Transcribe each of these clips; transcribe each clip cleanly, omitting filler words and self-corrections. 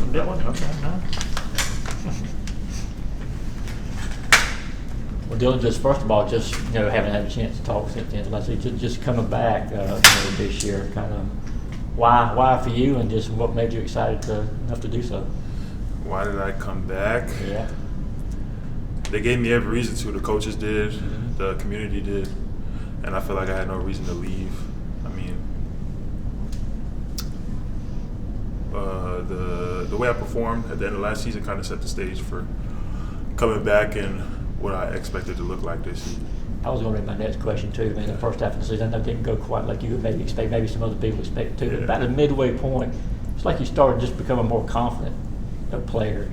from Dylan? Okay, no. Well, Dylan, just first of all, just having had a chance to talk since then, let's say just coming back this year, kind of why for you, and just what made you excited enough to do so? Why did I come back? Yeah. They gave me every reason to. The coaches did, Mm-hmm. the community did, and I feel like I had no reason to leave. I mean, the way I performed at the end of last season kind of set the stage for coming back and what I expected to look like this season. I was going to read my next question too. The first half of the season, I know it didn't go quite like you would maybe expect, maybe some other people expect too. But about the midway point, it's like you started just becoming a more confident player,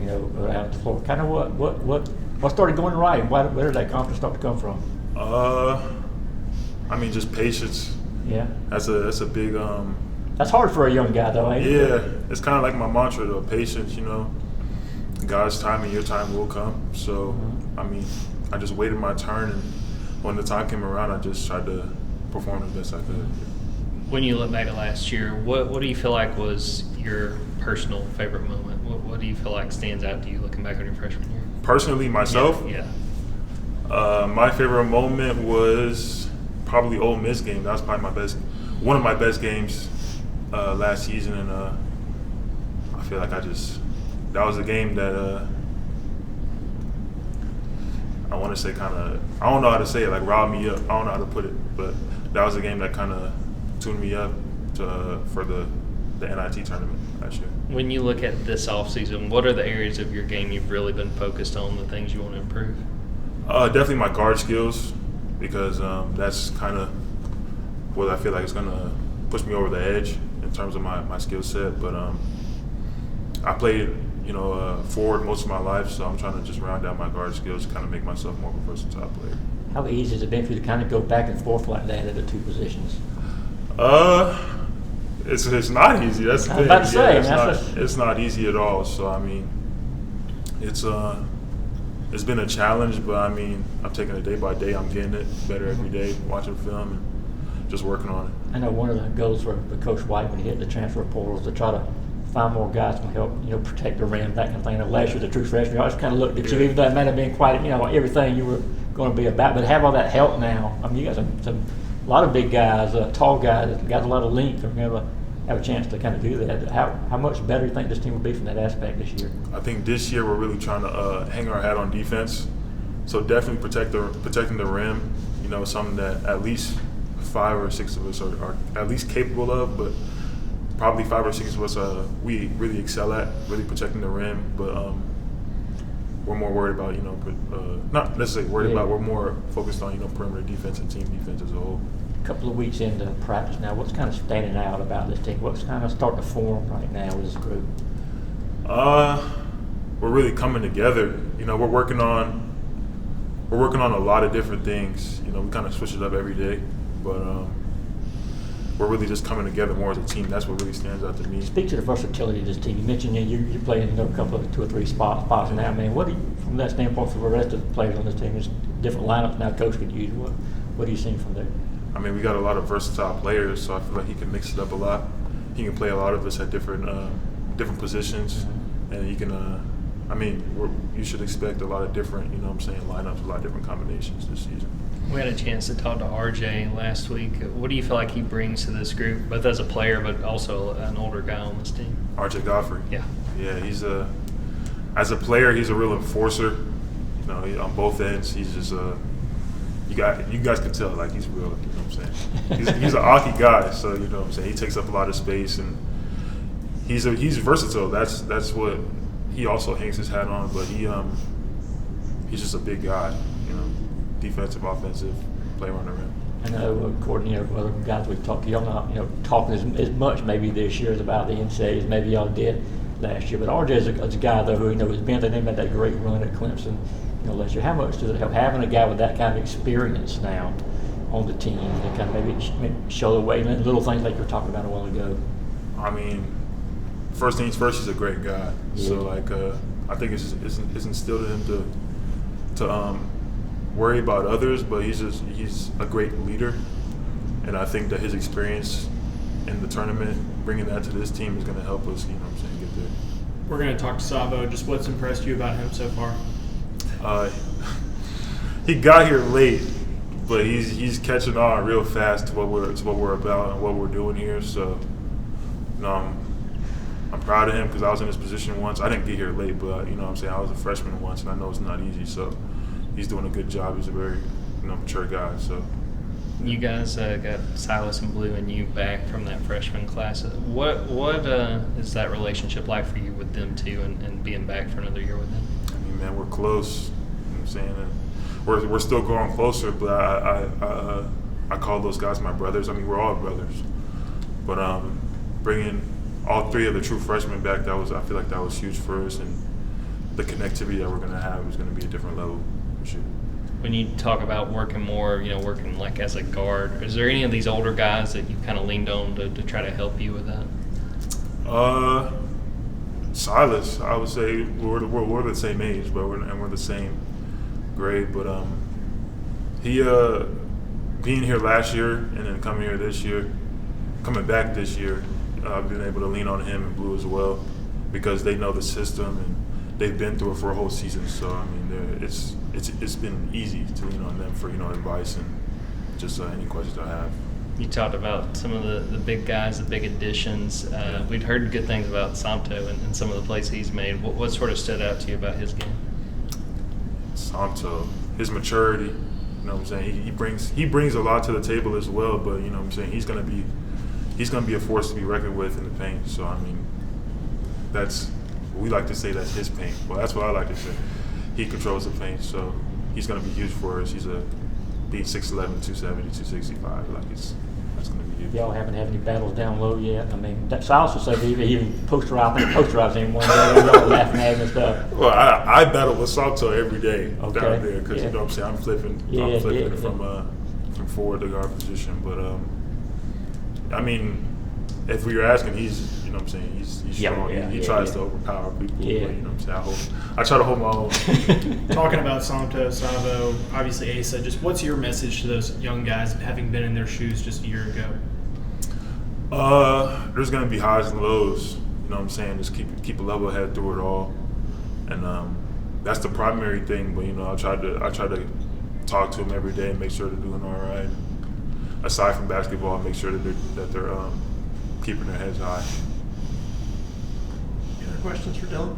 out the floor. Kind of what started going right? Where did that confidence start to come from? I mean, just patience. Yeah. That's a big. That's hard for a young guy, though, ain't it? Yeah, it's kind of like my mantra, though. Patience, God's time and your time will come. So, I mean, I just waited my turn, and when the time came around, I just tried to perform as best I could. When you look back at last year, what do you feel like was your personal favorite moment? What do you feel like stands out to you looking back on your freshman year? Personally, myself? Yeah. My favorite moment was probably Ole Miss game. That was probably one of my best games last season, and I feel like that was a game that I want to say I don't know how to say it, like riled me up. I don't know how to put it, but that was a game that kind of tuned me up for the NIT tournament last year. When you look at this offseason, what are the areas of your game you've really been focused on, the things you want to improve? Definitely my guard skills, because that's kind of what I feel like is going to push me over the edge in terms of my skill set. But I played, forward most of my life, so I'm trying to just round out my guard skills to kind of make myself more of a versatile player. How easy has it been for you to kind of go back and forth like that at the two positions? It's not easy. That's the thing. I was about to say, it's not easy at all. So I mean, it's been a challenge, but I mean, I'm taking it day by day. I'm getting it better every day, watching film and just working on it. I know one of the goals for Coach White when he hit the transfer portal was to try to find more guys to help, protect the rim, that kind of thing. Last year, the true freshman, I always kind of looked at you, even though it might have been quite, everything you were going to be about. But to have all that help now, I mean, you got a lot of big guys, tall guys that got a lot of length, and have a chance to kind of do that. How much better do you think this team will be from that aspect this year? I think this year we're really trying to hang our hat on defense. So definitely protecting the rim, something that at least 5 or 6 of us are at least capable of, but probably 5 or 6 of us we really excel at, really protecting the rim. But we're more worried about, not necessarily worried about, we're more focused on, perimeter defense and team defense as a whole. A couple of weeks into practice now, what's kind of standing out about this team? What's kind of starting to form right now with this group? We're really coming together. We're working on a lot of different things. We kind of switch it up every day, but we're really just coming together more as a team. That's what really stands out to me. Speak to the versatility of this team. You mentioned you're playing a couple of 2 or 3 spots now. I mean, what do you, from that standpoint, for the rest of the players on this team? There's different lineups now coach could use. What are you seeing from there? I mean, we got a lot of versatile players, so I feel like he can mix it up a lot. He can play a lot of us at different positions, and he can. You should expect a lot of different, lineups, a lot of different combinations this season. We had a chance to talk to RJ last week. What do you feel like he brings to this group, both as a player but also an older guy on this team? RJ Godfrey. Yeah. Yeah, as a player, he's a real enforcer. On both ends, he's just you guys can tell, like, he's real, what I'm saying? He's an hockey guy, so, what I'm saying? He takes up a lot of space, and he's versatile. That's what he also hangs his hat on, but he's just a big guy, defensive, offensive, player on the rim. I know, according to other guys we've talked to, y'all not talking as much maybe this year about the NCAA as maybe y'all did last year. But RJ is a guy, though, who has been to them at that great run at Clemson last year. How much does it help having a guy with that kind of experience now on the team to kind of maybe show the way, little things like you were talking about a while ago? I mean, first things first, he's a great guy. Yeah. So, I think it's instilled in him to worry about others, but he's a great leader, and I think that his experience in the tournament, bringing that to this team, is going to help us, get there. we're going to talk to Savo. Just what's impressed you about him so far? He got here late, but he's catching on real fast to what we're about and what we're doing here. So, I'm proud of him because I was in this position once. I didn't get here late, but you know what I'm saying, I was a freshman once, and I know it's not easy. So, he's doing a good job. He's a very mature guy. So. You guys got Silas and Blue and you back from that freshman class. What is that relationship like for you with them two and being back for another year with them? I mean, man, we're close. You know what I'm saying? And we're still growing closer, but I call those guys my brothers. I mean, we're all brothers. But bringing all three of the true freshmen back, I feel like that was huge for us, and the connectivity that we're going to have is going to be a different level for sure. When you talk about working more, working like as a guard, is there any of these older guys that you've kind of leaned on to try to help you with that? Silas, I would say we're the same age, but we're the same grade. But he being here last year and then coming back this year, I've been able to lean on him and Blue as well because they know the system and they've been through it for a whole season. So I mean, it's been easy to lean on them for advice and just any questions I have. You talked about some of the big guys, the big additions. We'd heard good things about Samto and some of the plays he's made. What sort of stood out to you about his game? Samto, his maturity. You know what I'm saying? He brings a lot to the table as well. But you know what I'm saying? He's gonna be a force to be reckoned with in the paint. So I mean, we like to say that's his paint. Well, that's what I like to say. He controls the paint, so he's going to be huge for us. He's being 6'11", 270, 265. That's going to be huge. Y'all haven't had any battles down low yet? I mean, Silas was saying he even posterized him one day. Y'all laughing at him and stuff. Well, I battle with Salto every day down there because yeah. you know what I'm saying. I'm flipping from forward to guard position. But I mean, if we were asking, he's what I'm saying, he's strong. He tries to overpower people. Yeah. But, you know what I'm saying, I try to hold my own. Talking about Samto, Savo, obviously Asa, just what's your message to those young guys having been in their shoes just a year ago? There's gonna be highs and lows. You know what I'm saying? Just keep a level head through it all, and that's the primary thing. But I try to talk to them every day and make sure they're doing all right. Aside from basketball, make sure that they're keeping their heads high. Any other questions for Dylan?